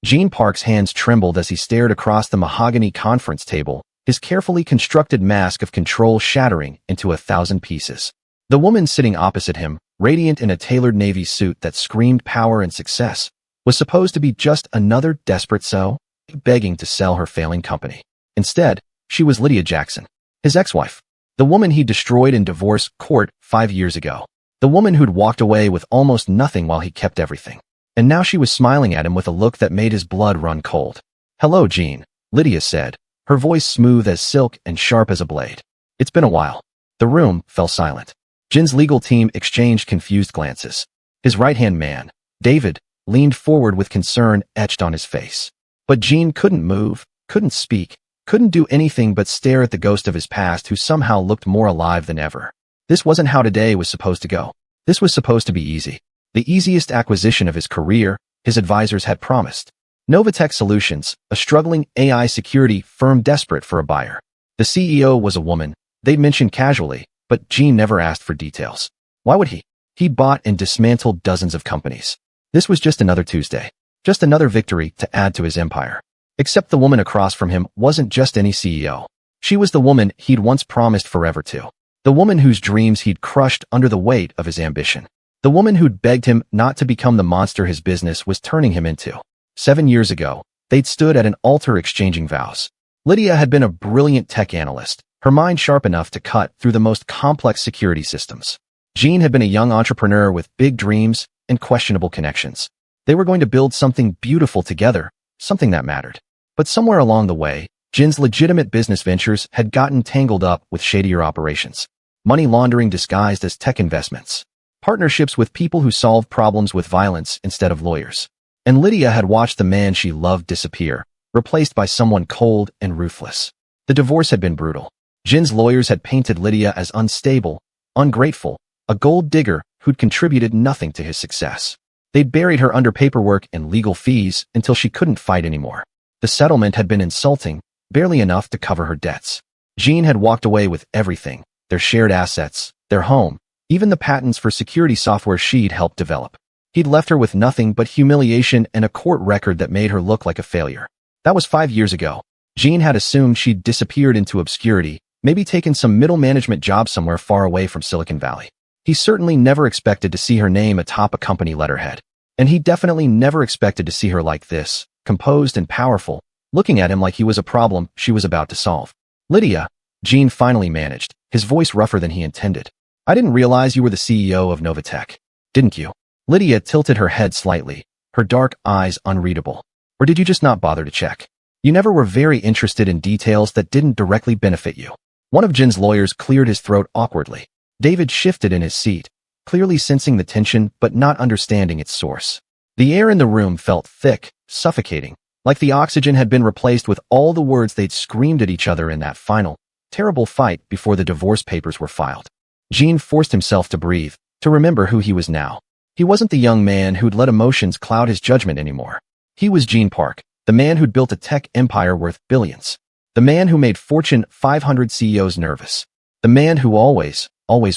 Gene Park's hands trembled as he stared across the mahogany conference table, his carefully constructed mask of control shattering into 1,000 pieces. The woman sitting opposite him, radiant in a tailored navy suit that screamed power and success, was supposed to be just another desperate soul, begging to sell her failing company. Instead, she was Lydia Jackson, his ex-wife, the woman he destroyed in divorce court 5 years ago, the woman who'd walked away with almost nothing while he kept everything. And now she was smiling at him with a look that made his blood run cold. "Hello, Gene," Lydia said, her voice smooth as silk and sharp as a blade. "It's been a while." The room fell silent. Gene's legal team exchanged confused glances. His right-hand man, David, leaned forward with concern etched on his face. But Gene couldn't move, couldn't speak, couldn't do anything but stare at the ghost of his past who somehow looked more alive than ever. This wasn't how today was supposed to go. This was supposed to be easy. The easiest acquisition of his career, his advisors had promised. Novatech Solutions, a struggling AI security firm desperate for a buyer. The CEO was a woman, they'd mentioned casually, but Gene never asked for details. Why would he? He'd bought and dismantled dozens of companies. This was just another Tuesday. Just another victory to add to his empire. Except the woman across from him wasn't just any CEO. She was the woman he'd once promised forever to. The woman whose dreams he'd crushed under the weight of his ambition. The woman who'd begged him not to become the monster his business was turning him into. 7 years ago, they'd stood at an altar exchanging vows. Lydia had been a brilliant tech analyst, her mind sharp enough to cut through the most complex security systems. Gene had been a young entrepreneur with big dreams and questionable connections. They were going to build something beautiful together, something that mattered. But somewhere along the way, Gene's legitimate business ventures had gotten tangled up with shadier operations. Money laundering disguised as tech investments. Partnerships with people who solve problems with violence instead of lawyers. And Lydia had watched the man she loved disappear, replaced by someone cold and ruthless. The divorce had been brutal. Gene's lawyers had painted Lydia as unstable, ungrateful, a gold digger who'd contributed nothing to his success. They'd buried her under paperwork and legal fees until she couldn't fight anymore. The settlement had been insulting, barely enough to cover her debts. Gene had walked away with everything, their shared assets, their home, even the patents for security software she'd helped develop. He'd left her with nothing but humiliation and a court record that made her look like a failure. That was 5 years ago. Gene had assumed she'd disappeared into obscurity, maybe taken some middle management job somewhere far away from Silicon Valley. He certainly never expected to see her name atop a company letterhead. And he definitely never expected to see her like this, composed and powerful, looking at him like he was a problem she was about to solve. "Lydia," Gene finally managed, his voice rougher than he intended. "I didn't realize you were the CEO of Novatech. Didn't you?" Lydia tilted her head slightly, her dark eyes unreadable. "Or did you just not bother to check? You never were very interested in details that didn't directly benefit you." One of Gene's lawyers cleared his throat awkwardly. David shifted in his seat, clearly sensing the tension but not understanding its source. The air in the room felt thick, suffocating, like the oxygen had been replaced with all the words they'd screamed at each other in that final, terrible fight before the divorce papers were filed. Gene forced himself to breathe, to remember who he was now. He wasn't the young man who'd let emotions cloud his judgment anymore. He was Gene Park, the man who'd built a tech empire worth billions. The man who made Fortune 500 CEOs nervous. The man who always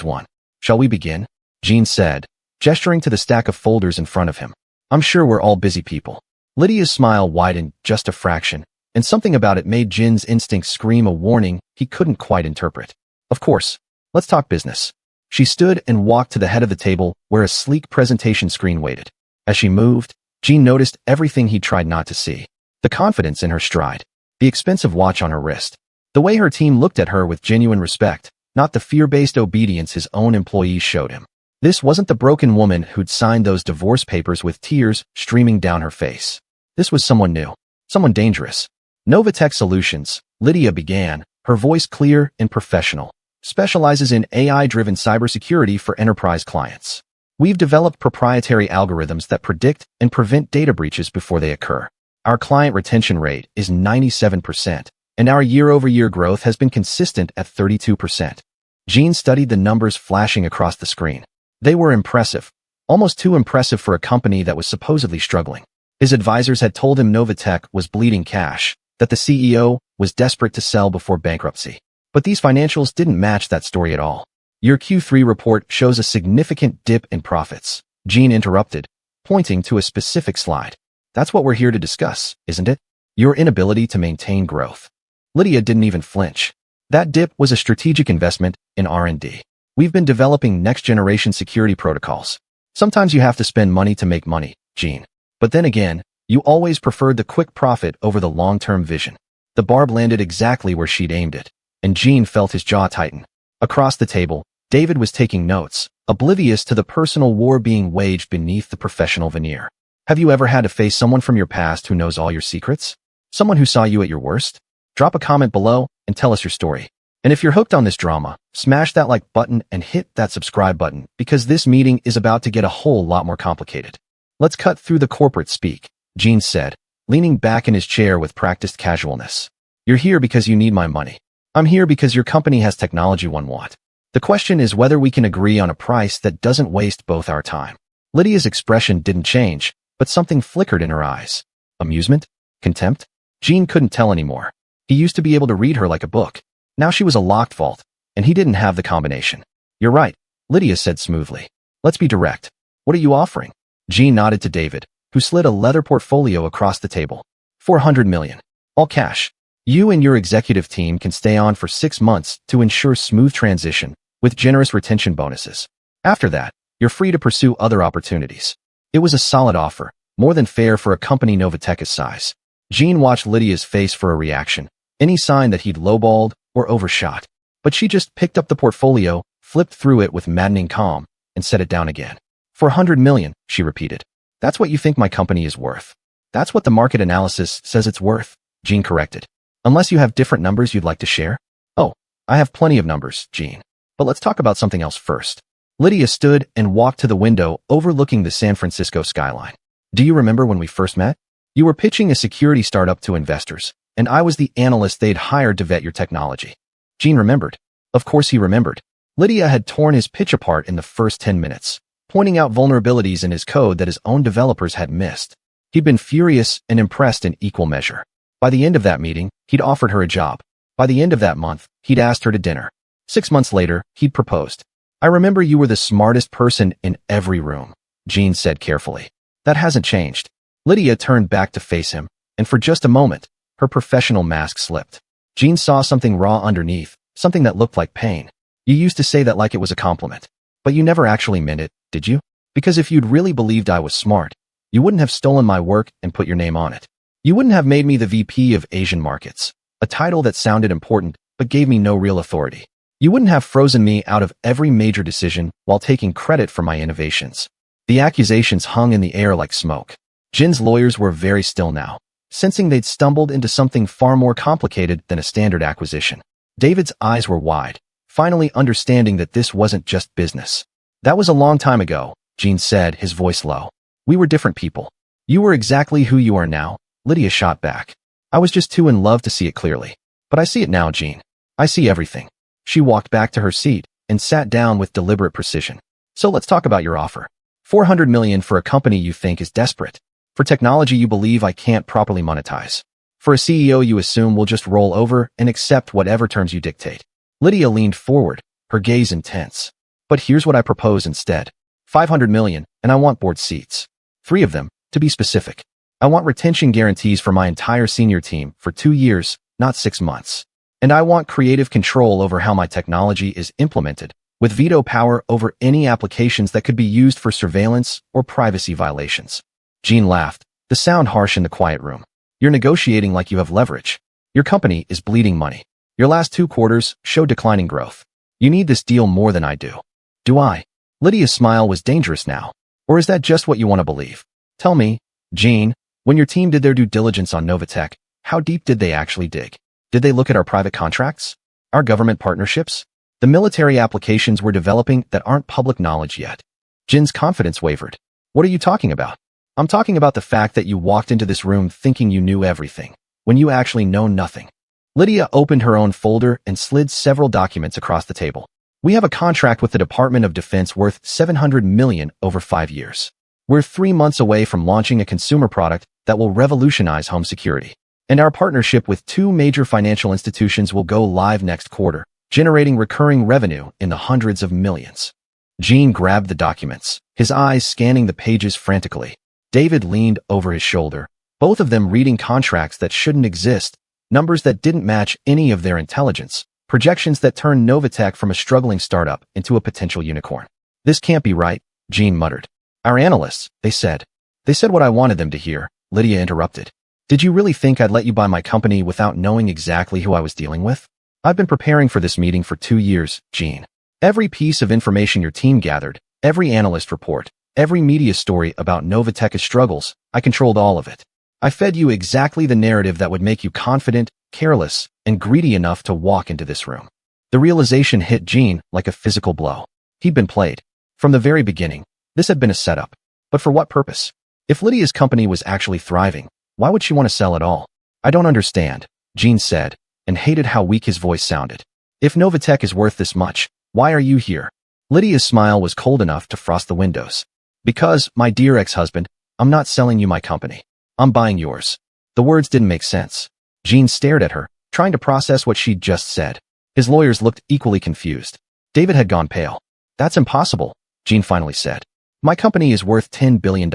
won. "Shall we begin?" Gene said, gesturing to the stack of folders in front of him. "I'm sure we're all busy people." Lydia's smile widened just a fraction, and something about it made Gene's instincts scream a warning he couldn't quite interpret. "Of course. Let's talk business." She stood and walked to the head of the table where a sleek presentation screen waited. As she moved, Gene noticed everything he tried not to see. The confidence in her stride. The expensive watch on her wrist. The way her team looked at her with genuine respect, not the fear-based obedience his own employees showed him. This wasn't the broken woman who'd signed those divorce papers with tears streaming down her face. This was someone new. Someone dangerous. "Novatech Solutions," Lydia began, her voice clear and professional, "specializes in AI-driven cybersecurity for enterprise clients. We've developed proprietary algorithms that predict and prevent data breaches before they occur. Our client retention rate is 97%, and our year-over-year growth has been consistent at 32%. Gene studied the numbers flashing across the screen. They were impressive, almost too impressive for a company that was supposedly struggling. His advisors had told him Novatech was bleeding cash, that the CEO was desperate to sell before bankruptcy. But these financials didn't match that story at all. "Your Q3 report shows a significant dip in profits," Gene interrupted, pointing to a specific slide. That's what we're here to discuss, isn't it? Your inability to maintain growth. Lydia didn't even flinch. That dip was a strategic investment in R&D. We've been developing next-generation security protocols. Sometimes you have to spend money to make money, Jean. But then again, you always preferred the quick profit over the long-term vision. The barb landed exactly where she'd aimed it, and Jean felt his jaw tighten. Across the table, David was taking notes, oblivious to the personal war being waged beneath the professional veneer. Have you ever had to face someone from your past who knows all your secrets? Someone who saw you at your worst? Drop a comment below and tell us your story. And if you're hooked on this drama, smash that like button and hit that subscribe button because this meeting is about to get a whole lot more complicated. Let's cut through the corporate speak, Jean said, leaning back in his chair with practiced casualness. You're here because you need my money. I'm here because your company has technology one want. The question is whether we can agree on a price that doesn't waste both our time. Lydia's expression didn't change, but something flickered in her eyes. Amusement? Contempt? Jean couldn't tell anymore. He used to be able to read her like a book. Now she was a locked vault, and he didn't have the combination. You're right, Lydia said smoothly. Let's be direct. What are you offering? Jean nodded to David, who slid a leather portfolio across the table. 400 million. All cash. You and your executive team can stay on for 6 months to ensure smooth transition, with generous retention bonuses. After that, you're free to pursue other opportunities. It was a solid offer, more than fair for a company Novatech's size. Jean watched Lydia's face for a reaction, any sign that he'd lowballed or overshot. But she just picked up the portfolio, flipped through it with maddening calm, and set it down again. 400 million, she repeated. That's what you think my company is worth. That's what the market analysis says it's worth, Jean corrected. Unless you have different numbers you'd like to share? Oh, I have plenty of numbers, Jean. But let's talk about something else first. Lydia stood and walked to the window overlooking the San Francisco skyline. Do you remember when we first met? You were pitching a security startup to investors, and I was the analyst they'd hired to vet your technology. Jean remembered. Of course he remembered. Lydia had torn his pitch apart in the first 10 minutes, pointing out vulnerabilities in his code that his own developers had missed. He'd been furious and impressed in equal measure. By the end of that meeting, he'd offered her a job. By the end of that month, he'd asked her to dinner. 6 months later, he'd proposed. I remember you were the smartest person in every room, Jean said carefully. That hasn't changed. Lydia turned back to face him, and for just a moment, her professional mask slipped. Jean saw something raw underneath, something that looked like pain. You used to say that like it was a compliment. But you never actually meant it, did you? Because if you'd really believed I was smart, you wouldn't have stolen my work and put your name on it. You wouldn't have made me the VP of Asian markets, a title that sounded important but gave me no real authority. You wouldn't have frozen me out of every major decision while taking credit for my innovations. The accusations hung in the air like smoke. Jin's lawyers were very still now, sensing they'd stumbled into something far more complicated than a standard acquisition. David's eyes were wide, finally understanding that this wasn't just business. That was a long time ago, Jean said, his voice low. We were different people. You were exactly who you are now, Lydia shot back. I was just too in love to see it clearly. But I see it now, Jean. I see everything. She walked back to her seat and sat down with deliberate precision. So let's talk about your offer. 400 million for a company you think is desperate. For technology you believe I can't properly monetize. For a CEO you assume will just roll over and accept whatever terms you dictate. Lydia leaned forward, her gaze intense. But here's what I propose instead. 500 million, and I want board seats. 3 of them, to be specific. I want retention guarantees for my entire senior team for 2 years, not 6 months. And I want creative control over how my technology is implemented, with veto power over any applications that could be used for surveillance or privacy violations. Jean laughed, the sound harsh in the quiet room. You're negotiating like you have leverage. Your company is bleeding money. Your last 2 quarters show declining growth. You need this deal more than I do. Do I? Lydia's smile was dangerous now. Or is that just what you want to believe? Tell me, Jean, when your team did their due diligence on Novatech, how deep did they actually dig? Did they look at our private contracts? Our government partnerships? The military applications we're developing that aren't public knowledge yet? Jin's confidence wavered. What are you talking about? I'm talking about the fact that you walked into this room thinking you knew everything, when you actually know nothing. Lydia opened her own folder and slid several documents across the table. We have a contract with the Department of Defense worth 700 million over 5 years. We're 3 months away from launching a consumer product that will revolutionize home security. And our partnership with 2 major financial institutions will go live next quarter, generating recurring revenue in the hundreds of millions. Jean grabbed the documents, his eyes scanning the pages frantically. David leaned over his shoulder, both of them reading contracts that shouldn't exist, numbers that didn't match any of their intelligence, projections that turned Novatech from a struggling startup into a potential unicorn. This can't be right, Jean muttered. Our analysts, they said. They said what I wanted them to hear, Lydia interrupted. Did you really think I'd let you buy my company without knowing exactly who I was dealing with? I've been preparing for this meeting for 2 years, Jean. Every piece of information your team gathered, every analyst report, every media story about Novatech's struggles, I controlled all of it. I fed you exactly the narrative that would make you confident, careless, and greedy enough to walk into this room. The realization hit Jean like a physical blow. He'd been played. From the very beginning, this had been a setup. But for what purpose? If Lydia's company was actually thriving, why would she want to sell at all? I don't understand, Jean said, and hated how weak his voice sounded. If Novatech is worth this much, why are you here? Lydia's smile was cold enough to frost the windows. Because, my dear ex-husband, I'm not selling you my company. I'm buying yours. The words didn't make sense. Jean stared at her, trying to process what she'd just said. His lawyers looked equally confused. David had gone pale. That's impossible, Jean finally said. My company is worth $10 billion.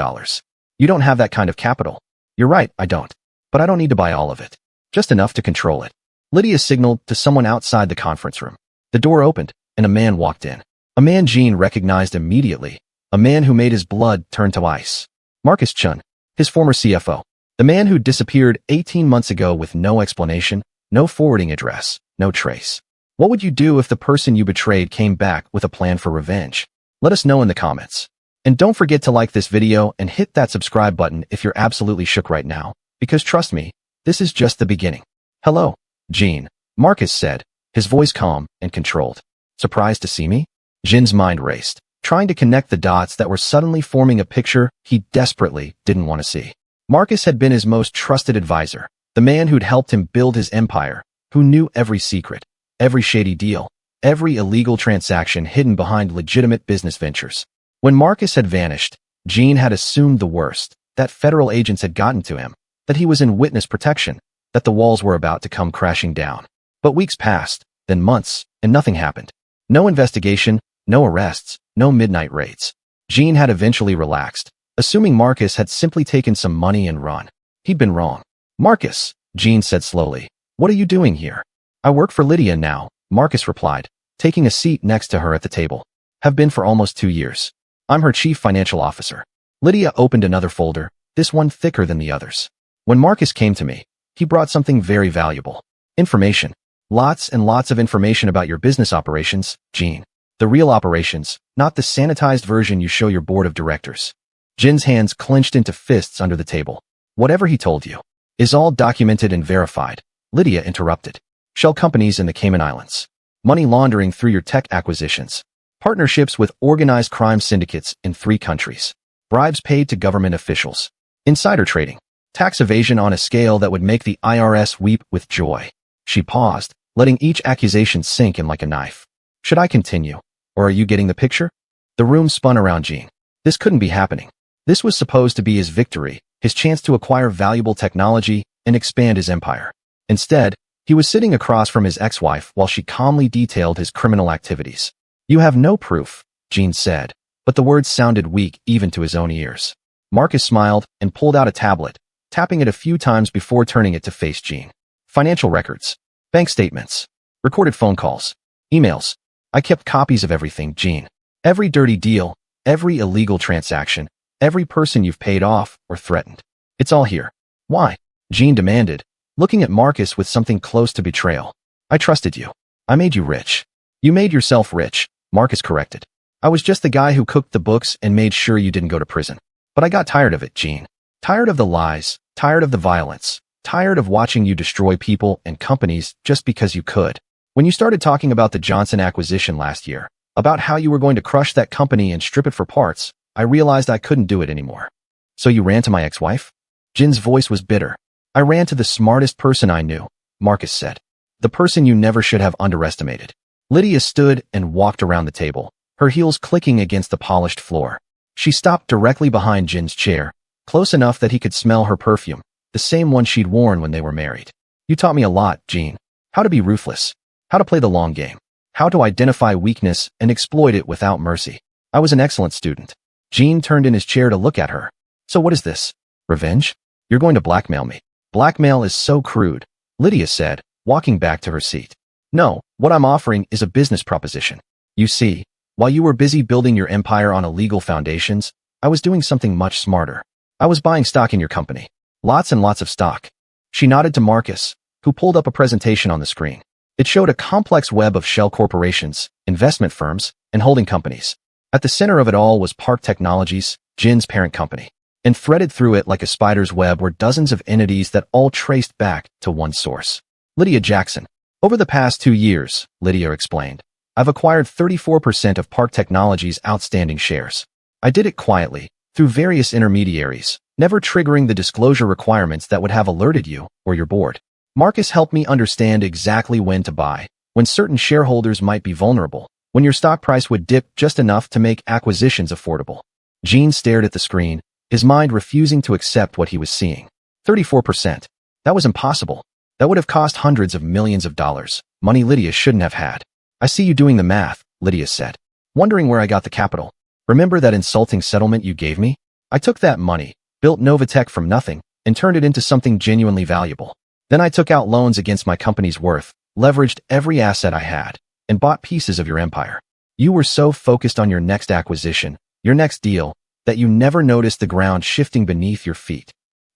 You don't have that kind of capital. You're right, I don't. But I don't need to buy all of it. Just enough to control it. Lydia signaled to someone outside the conference room. The door opened, and a man walked in. A man Jean recognized immediately. A man who made his blood turn to ice. Marcus Chun, his former CFO. The man who disappeared 18 months ago with no explanation, no forwarding address, no trace. What would you do if the person you betrayed came back with a plan for revenge? Let us know in the comments. And don't forget to like this video and hit that subscribe button if you're absolutely shook right now, because trust me, this is just the beginning. Hello, Jean, Marcus said, his voice calm and controlled. Surprised to see me? Jean's mind raced, trying to connect the dots that were suddenly forming a picture he desperately didn't want to see. Marcus had been his most trusted advisor, the man who'd helped him build his empire, who knew every secret, every shady deal, every illegal transaction hidden behind legitimate business ventures. When Marcus had vanished, Jean had assumed the worst, that federal agents had gotten to him, that he was in witness protection, that the walls were about to come crashing down. But weeks passed, then months, and nothing happened. No investigation, no arrests, no midnight raids. Jean had eventually relaxed, assuming Marcus had simply taken some money and run. He'd been wrong. Marcus, Jean said slowly, what are you doing here? I work for Lydia now, Marcus replied, taking a seat next to her at the table. Have been for almost 2 years. I'm her chief financial officer. Lydia opened another folder, this one thicker than the others. When Marcus came to me, he brought something very valuable. Information. Lots and lots of information about your business operations, Jean. The real operations, not the sanitized version you show your board of directors. Jean's hands clenched into fists under the table. Whatever he told you is all documented and verified, Lydia interrupted. Shell companies in the Cayman Islands. Money laundering through your tech acquisitions. Partnerships with organized crime syndicates in 3 countries. Bribes paid to government officials. Insider trading. Tax evasion on a scale that would make the IRS weep with joy. She paused, letting each accusation sink in like a knife. Should I continue? Or are you getting the picture? The room spun around Jean. This couldn't be happening. This was supposed to be his victory, his chance to acquire valuable technology and expand his empire. Instead, he was sitting across from his ex-wife while she calmly detailed his criminal activities. You have no proof, Jean said, but the words sounded weak even to his own ears. Marcus smiled and pulled out a tablet, tapping it a few times before turning it to face Jean. Financial records. Bank statements. Recorded phone calls. Emails. I kept copies of everything, Jean. Every dirty deal, every illegal transaction, every person you've paid off or threatened. It's all here. Why? Jean demanded, looking at Marcus with something close to betrayal. I trusted you. I made you rich. You made yourself rich, Marcus corrected. I was just the guy who cooked the books and made sure you didn't go to prison. But I got tired of it, Jean. Tired of the lies, tired of the violence, tired of watching you destroy people and companies just because you could. When you started talking about the Johnson acquisition last year, about how you were going to crush that company and strip it for parts, I realized I couldn't do it anymore. So you ran to my ex-wife? Jin's voice was bitter. I ran to the smartest person I knew, Marcus said. The person you never should have underestimated. Lydia stood and walked around the table, her heels clicking against the polished floor. She stopped directly behind Jin's chair, close enough that he could smell her perfume, the same one she'd worn when they were married. You taught me a lot, Jean. How to be ruthless. How to play the long game. How to identify weakness and exploit it without mercy. I was an excellent student. Jean turned in his chair to look at her. So what is this? Revenge? You're going to blackmail me. Blackmail is so crude, Lydia said, walking back to her seat. No, what I'm offering is a business proposition. You see, while you were busy building your empire on illegal foundations, I was doing something much smarter. I was buying stock in your company. Lots and lots of stock. She nodded to Marcus, who pulled up a presentation on the screen. It showed a complex web of shell corporations, investment firms, and holding companies. At the center of it all was Park Technologies, Jin's parent company. And threaded through it like a spider's web were dozens of entities that all traced back to one source. Lydia Jackson. Over the past 2 years, Lydia explained, I've acquired 34% of Park Technologies' outstanding shares. I did it quietly, through various intermediaries, never triggering the disclosure requirements that would have alerted you or your board. Marcus helped me understand exactly when to buy, when certain shareholders might be vulnerable, when your stock price would dip just enough to make acquisitions affordable. Gene stared at the screen, his mind refusing to accept what he was seeing. 34%. That was impossible. That would have cost hundreds of millions of dollars, money Lydia shouldn't have had. I see you doing the math, Lydia said, wondering where I got the capital. Remember that insulting settlement you gave me? I took that money, built Novatech from nothing, and turned it into something genuinely valuable. Then I took out loans against my company's worth, leveraged every asset I had, and bought pieces of your empire. You were so focused on your next acquisition, your next deal, that you never noticed the ground shifting beneath your feet.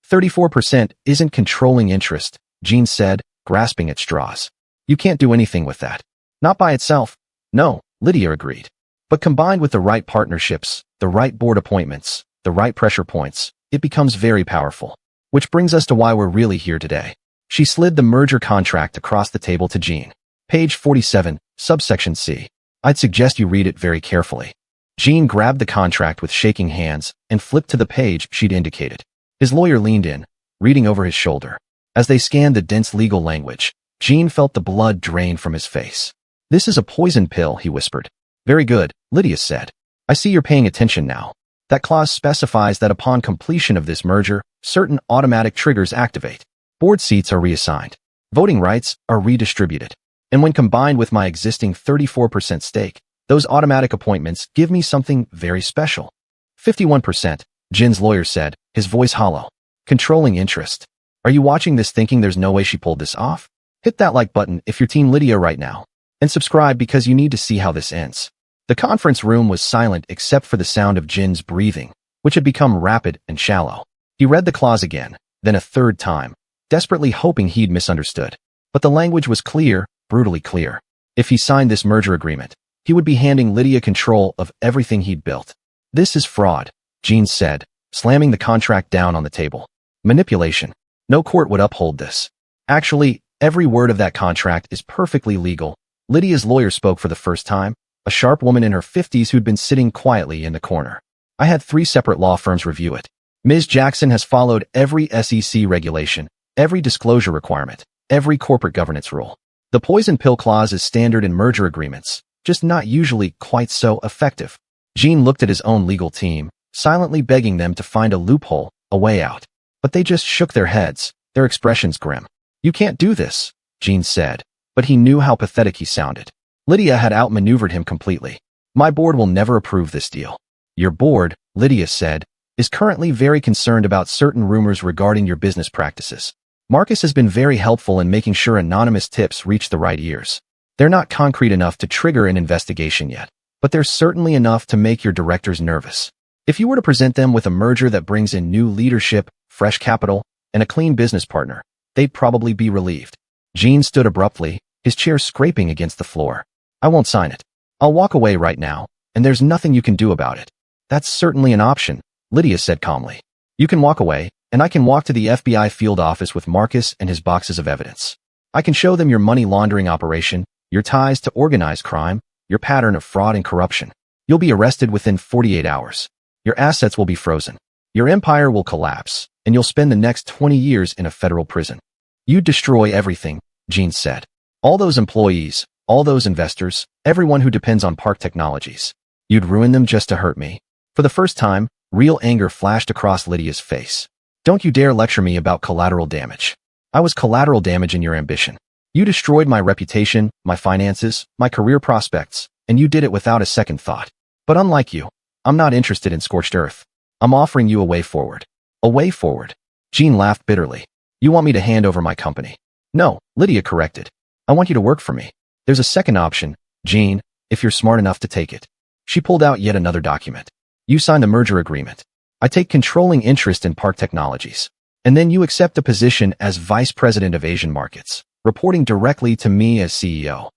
34% isn't controlling interest, Gene said, grasping at straws. You can't do anything with that. Not by itself. No, Lydia agreed. But combined with the right partnerships, the right board appointments, the right pressure points, it becomes very powerful. Which brings us to why we're really here today. She slid the merger contract across the table to Gene. Page 47, subsection C. I'd suggest you read it very carefully. Gene grabbed the contract with shaking hands and flipped to the page she'd indicated. His lawyer leaned in, reading over his shoulder. As they scanned the dense legal language, Gene felt the blood drain from his face. This is a poison pill, he whispered. Very good, Lydia said. I see you're paying attention now. That clause specifies that upon completion of this merger, certain automatic triggers activate. Board seats are reassigned. Voting rights are redistributed. And when combined with my existing 34% stake, those automatic appointments give me something very special. 51%, Jin's lawyer said, his voice hollow. Controlling interest. Are you watching this thinking there's no way she pulled this off? Hit that like button if you're Team Lydia right now. And subscribe because you need to see how this ends. The conference room was silent except for the sound of Jin's breathing, which had become rapid and shallow. He read the clause again, then a third time, desperately hoping he'd misunderstood. But the language was clear, brutally clear. If he signed this merger agreement, he would be handing Lydia control of everything he'd built. This is fraud, Gene said, slamming the contract down on the table. Manipulation. No court would uphold this. Actually, every word of that contract is perfectly legal. Lydia's lawyer spoke for the first time, a sharp woman in her 50s who'd been sitting quietly in the corner. I had 3 separate law firms review it. Ms. Jackson has followed every SEC regulation, every disclosure requirement, every corporate governance rule. The poison pill clause is standard in merger agreements, just not usually quite so effective. Gene looked at his own legal team, silently begging them to find a loophole, a way out. But they just shook their heads, their expressions grim. You can't do this, Gene said, but he knew how pathetic he sounded. Lydia had outmaneuvered him completely. My board will never approve this deal. Your board, Lydia said, is currently very concerned about certain rumors regarding your business practices. Marcus has been very helpful in making sure anonymous tips reach the right ears. They're not concrete enough to trigger an investigation yet, but they're certainly enough to make your directors nervous. If you were to present them with a merger that brings in new leadership, fresh capital, and a clean business partner, they'd probably be relieved. Gene stood abruptly, his chair scraping against the floor. I won't sign it. I'll walk away right now, and there's nothing you can do about it. That's certainly an option, Lydia said calmly. You can walk away, and I can walk to the FBI field office with Marcus and his boxes of evidence. I can show them your money laundering operation, your ties to organized crime, your pattern of fraud and corruption. You'll be arrested within 48 hours. Your assets will be frozen. Your empire will collapse, and you'll spend the next 20 years in a federal prison. You'd destroy everything, Gene said. All those employees, all those investors, everyone who depends on Park Technologies. You'd ruin them just to hurt me. For the first time, real anger flashed across Lydia's face. Don't you dare lecture me about collateral damage. I was collateral damage in your ambition. You destroyed my reputation, my finances, my career prospects, and you did it without a second thought. But unlike you, I'm not interested in scorched earth. I'm offering you a way forward. A way forward. Jean laughed bitterly. You want me to hand over my company? No, Lydia corrected. I want you to work for me. There's a second option, Jean, if you're smart enough to take it. She pulled out yet another document. You signed the merger agreement. I take controlling interest in Park Technologies. And then you accept a position as Vice President of Asian Markets, reporting directly to me as CEO.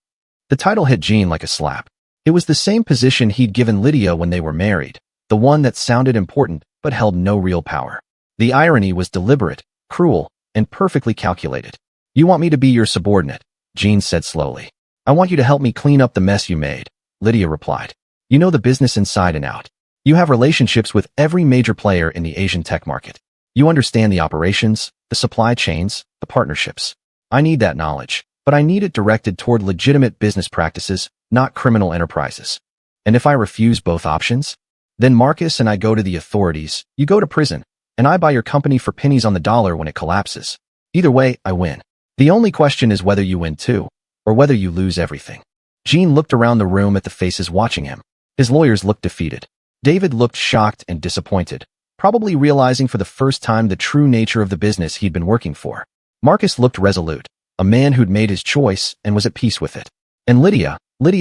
The title hit Jean like a slap. It was the same position he'd given Lydia when they were married, the one that sounded important but held no real power. The irony was deliberate, cruel, and perfectly calculated. You want me to be your subordinate, Jean said slowly. I want you to help me clean up the mess you made, Lydia replied. You know the business inside and out. You have relationships with every major player in the Asian tech market. You understand the operations, the supply chains, the partnerships. I need that knowledge, but I need it directed toward legitimate business practices, not criminal enterprises. And if I refuse both options? Then Marcus and I go to the authorities, you go to prison, and I buy your company for pennies on the dollar when it collapses. Either way, I win. The only question is whether you win too, or whether you lose everything. Jean looked around the room at the faces watching him. His lawyers looked defeated. David looked shocked and disappointed, probably realizing for the first time the true nature of the business he'd been working for. Marcus looked resolute, a man who'd made his choice and was at peace with it. And Lydia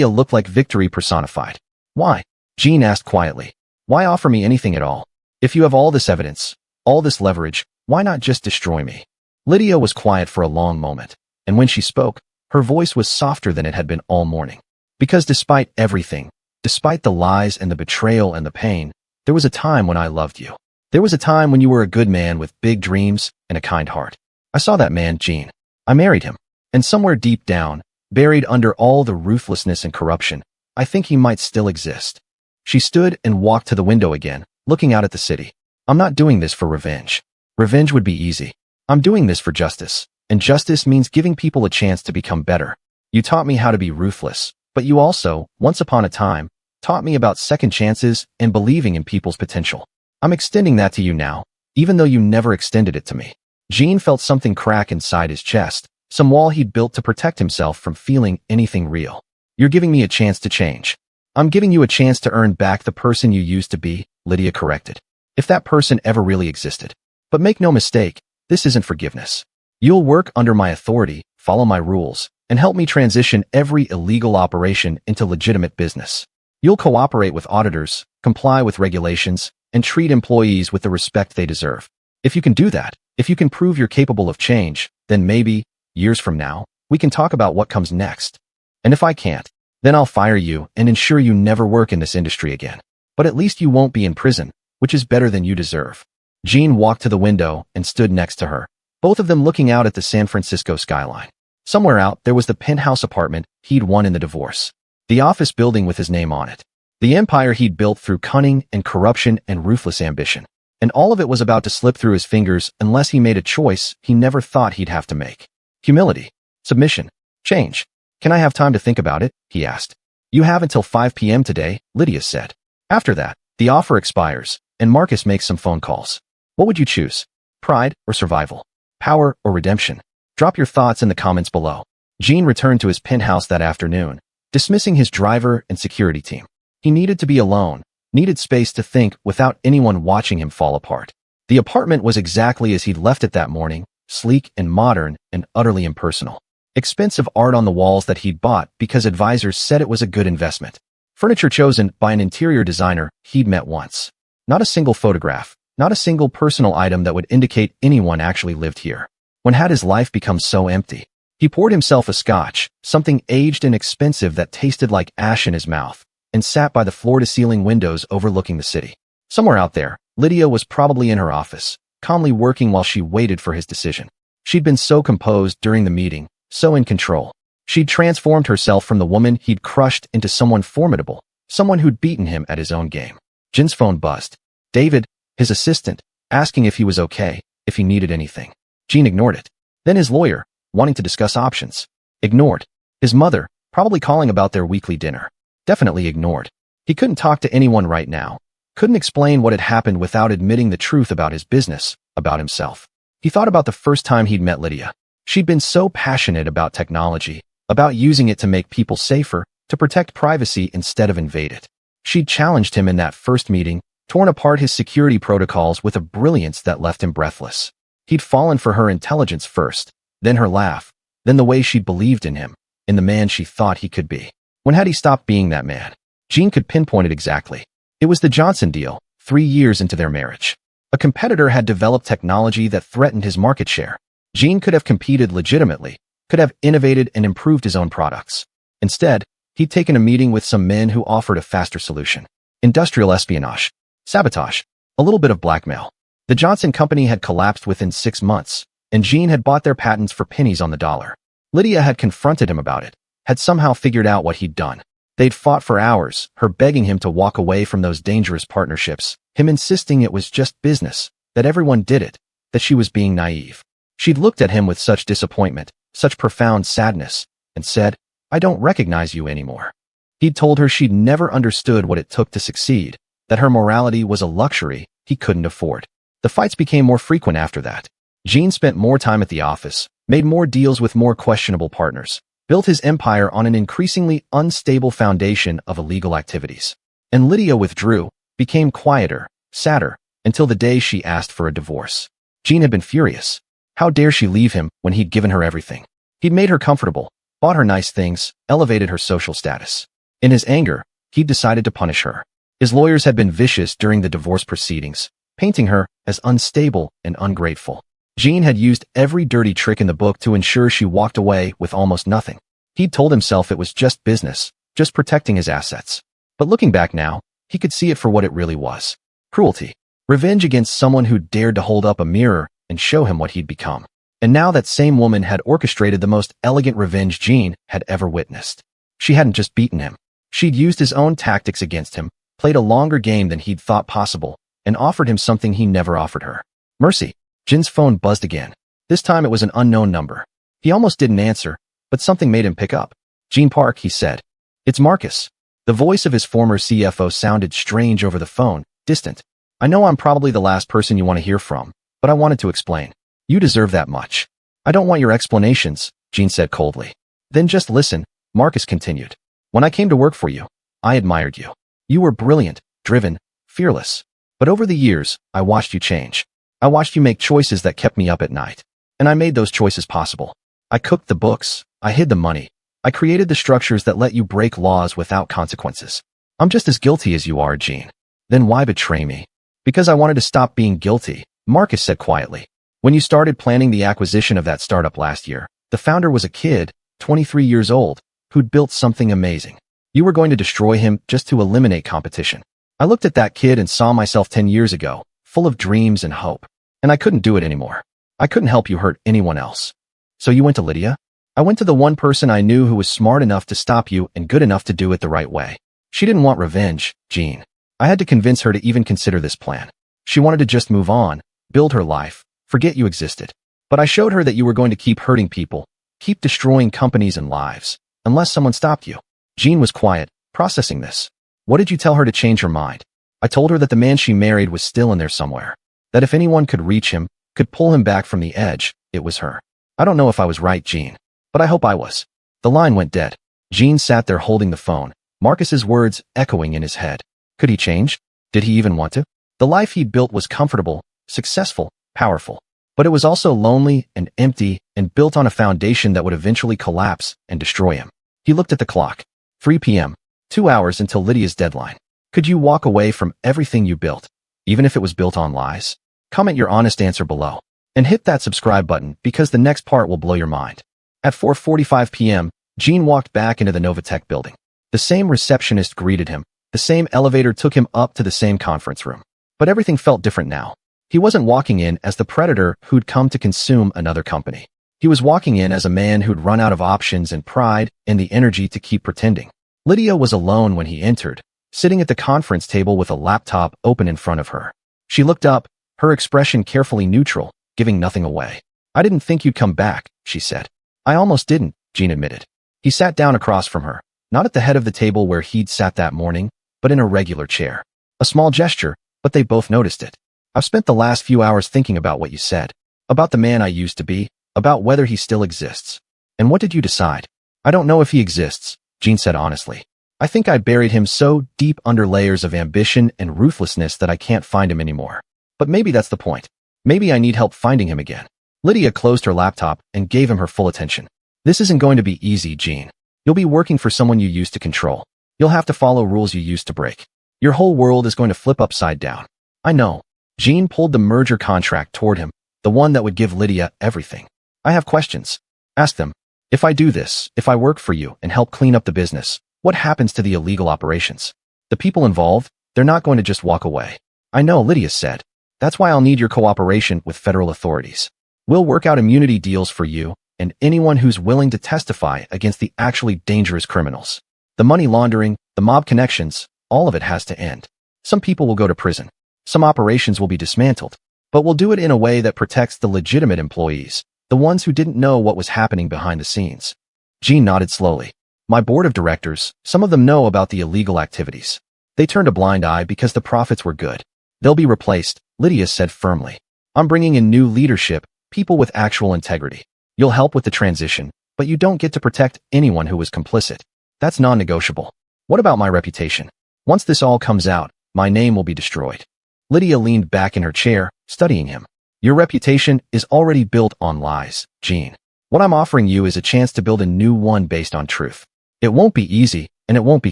looked like victory personified. Why? Jean asked quietly. Why offer me anything at all? If you have all this evidence, all this leverage, why not just destroy me? Lydia was quiet for a long moment, and when she spoke, her voice was softer than it had been all morning. Because despite everything, despite the lies and the betrayal and the pain, there was a time when I loved you. There was a time when you were a good man with big dreams and a kind heart. I saw that man, Jean. I married him. And somewhere deep down, buried under all the ruthlessness and corruption, I think he might still exist. She stood and walked to the window again, looking out at the city. I'm not doing this for revenge. Revenge would be easy. I'm doing this for justice, and justice means giving people a chance to become better. You taught me how to be ruthless, but you also, once upon a time, taught me about second chances and believing in people's potential. I'm extending that to you now, even though you never extended it to me. Jean felt something crack inside his chest, some wall he'd built to protect himself from feeling anything real. You're giving me a chance to change. I'm giving you a chance to earn back the person you used to be, Lydia corrected. If that person ever really existed. But make no mistake, this isn't forgiveness. You'll work under my authority, follow my rules, and help me transition every illegal operation into legitimate business. You'll cooperate with auditors, comply with regulations, and treat employees with the respect they deserve. If you can do that, if you can prove you're capable of change, then maybe, years from now, we can talk about what comes next. And if I can't, then I'll fire you and ensure you never work in this industry again. But at least you won't be in prison, which is better than you deserve. Jean walked to the window and stood next to her, both of them looking out at the San Francisco skyline. Somewhere out there was the penthouse apartment he'd won in the divorce. The office building with his name on it. The empire he'd built through cunning and corruption and ruthless ambition. And all of it was about to slip through his fingers unless he made a choice he never thought he'd have to make. Humility. Submission. Change. Can I have time to think about it? He asked. You have until 5 p.m. today, Lydia said. After that, the offer expires, and Marcus makes some phone calls. What would you choose? Pride or survival? Power or redemption? Drop your thoughts in the comments below. Jean returned to his penthouse that afternoon, dismissing his driver and security team. He needed to be alone, needed space to think without anyone watching him fall apart. The apartment was exactly as he'd left it that morning, sleek and modern and utterly impersonal. Expensive art on the walls that he'd bought because advisors said it was a good investment. Furniture chosen by an interior designer he'd met once. Not a single photograph, not a single personal item that would indicate anyone actually lived here. When had his life become so empty? He poured himself a scotch, something aged and expensive that tasted like ash in his mouth, and sat by the floor-to-ceiling windows overlooking the city. Somewhere out there, Lydia was probably in her office, calmly working while she waited for his decision. She'd been so composed during the meeting, so in control. She'd transformed herself from the woman he'd crushed into someone formidable, someone who'd beaten him at his own game. Jin's phone buzzed. David, his assistant, asking if he was okay, if he needed anything. Jean ignored it. Then his lawyer, wanting to discuss options. Ignored. His mother, probably calling about their weekly dinner. Definitely ignored. He couldn't talk to anyone right now. Couldn't explain what had happened without admitting the truth about his business, about himself. He thought about the first time he'd met Lydia. She'd been so passionate about technology, about using it to make people safer, to protect privacy instead of invade it. She'd challenged him in that first meeting, torn apart his security protocols with a brilliance that left him breathless. He'd fallen for her intelligence first, then her laugh, then the way she believed in him, in the man she thought he could be. When had he stopped being that man? Jean could pinpoint it exactly. It was the Johnson deal, 3 years into their marriage. A competitor had developed technology that threatened his market share. Jean could have competed legitimately, could have innovated and improved his own products. Instead, he'd taken a meeting with some men who offered a faster solution. Industrial espionage, sabotage, a little bit of blackmail. The Johnson company had collapsed within 6 months, and Jean had bought their patents for pennies on the dollar. Lydia had confronted him about it, had somehow figured out what he'd done. They'd fought for hours, her begging him to walk away from those dangerous partnerships, him insisting it was just business, that everyone did it, that she was being naive. She'd looked at him with such disappointment, such profound sadness, and said, "I don't recognize you anymore." He'd told her she'd never understood what it took to succeed, that her morality was a luxury he couldn't afford. The fights became more frequent after that. Jean spent more time at the office, made more deals with more questionable partners, built his empire on an increasingly unstable foundation of illegal activities. And Lydia withdrew, became quieter, sadder, until the day she asked for a divorce. Jean had been furious. How dare she leave him when he'd given her everything? He'd made her comfortable, bought her nice things, elevated her social status. In his anger, he'd decided to punish her. His lawyers had been vicious during the divorce proceedings, painting her as unstable and ungrateful. Jean had used every dirty trick in the book to ensure she walked away with almost nothing. He'd told himself it was just business, just protecting his assets. But looking back now, he could see it for what it really was. Cruelty. Revenge against someone who dared to hold up a mirror and show him what he'd become. And now that same woman had orchestrated the most elegant revenge Jean had ever witnessed. She hadn't just beaten him. She'd used his own tactics against him, played a longer game than he'd thought possible, and offered him something he never offered her. Mercy. Jin's phone buzzed again. This time it was an unknown number. He almost didn't answer, but something made him pick up. "Jean Park," he said. "It's Marcus." The voice of his former CFO sounded strange over the phone, distant. "I know I'm probably the last person you want to hear from, but I wanted to explain. You deserve that much." "I don't want your explanations," Jean said coldly. "Then just listen," Marcus continued. "When I came to work for you, I admired you. You were brilliant, driven, fearless. But over the years, I watched you change. I watched you make choices that kept me up at night. And I made those choices possible. I cooked the books, I hid the money, I created the structures that let you break laws without consequences. I'm just as guilty as you are, Jean. Then why betray me?" "Because I wanted to stop being guilty," Marcus said quietly. "When you started planning the acquisition of that startup last year, the founder was a kid, 23 years old, who'd built something amazing. You were going to destroy him just to eliminate competition. I looked at that kid and saw myself 10 years ago, full of dreams and hope. And I couldn't do it anymore. I couldn't help you hurt anyone else. So you went to Lydia?" "I went to the one person I knew who was smart enough to stop you and good enough to do it the right way. She didn't want revenge, Jean. I had to convince her to even consider this plan. She wanted to just move on, build her life, forget you existed. But I showed her that you were going to keep hurting people, keep destroying companies and lives, unless someone stopped you." Jean was quiet, processing this. "What did you tell her to change her mind?" "I told her that the man she married was still in there somewhere. That if anyone could reach him, could pull him back from the edge, it was her. I don't know if I was right, Jean. But I hope I was." The line went dead. Jean sat there holding the phone, Marcus's words echoing in his head. Could he change? Did he even want to? The life he'd built was comfortable, successful, powerful. But it was also lonely and empty and built on a foundation that would eventually collapse and destroy him. He looked at the clock. 3 p.m. 2 hours until Lydia's deadline. Could you walk away from everything you built, even if it was built on lies? Comment your honest answer below. And hit that subscribe button because the next part will blow your mind. At 4:45 p.m., Jean walked back into the Novatech building. The same receptionist greeted him. The same elevator took him up to the same conference room. But everything felt different now. He wasn't walking in as the predator who'd come to consume another company. He was walking in as a man who'd run out of options and pride and the energy to keep pretending. Lydia was alone when he entered, sitting at the conference table with a laptop open in front of her. She looked up, her expression carefully neutral, giving nothing away. "I didn't think you'd come back," she said. "I almost didn't," Jean admitted. He sat down across from her, not at the head of the table where he'd sat that morning, but in a regular chair. A small gesture, but they both noticed it. "I've spent the last few hours thinking about what you said, about the man I used to be, about whether he still exists. And what did you decide?" "I don't know if he exists," Jean said honestly. I think I buried him so deep under layers of ambition and ruthlessness that I can't find him anymore. But maybe that's the point. Maybe I need help finding him again. Lydia closed her laptop and gave him her full attention. This isn't going to be easy, Jean. You'll be working for someone you used to control. You'll have to follow rules you used to break. Your whole world is going to flip upside down. I know. Jean pulled the merger contract toward him, the one that would give Lydia everything. I have questions. Ask them. If I do this, if I work for you and help clean up the business, what happens to the illegal operations? The people involved, they're not going to just walk away. I know, Lydia said. That's why I'll need your cooperation with federal authorities. We'll work out immunity deals for you and anyone who's willing to testify against the actually dangerous criminals. The money laundering, the mob connections, all of it has to end. Some people will go to prison. Some operations will be dismantled. But we'll do it in a way that protects the legitimate employees, the ones who didn't know what was happening behind the scenes. Jean nodded slowly. My board of directors, some of them know about the illegal activities. They turned a blind eye because the profits were good. They'll be replaced, Lydia said firmly. I'm bringing in new leadership, people with actual integrity. You'll help with the transition, but you don't get to protect anyone who was complicit. That's non-negotiable. What about my reputation? Once this all comes out, my name will be destroyed. Lydia leaned back in her chair, studying him. Your reputation is already built on lies, Jean. What I'm offering you is a chance to build a new one based on truth. It won't be easy, and it won't be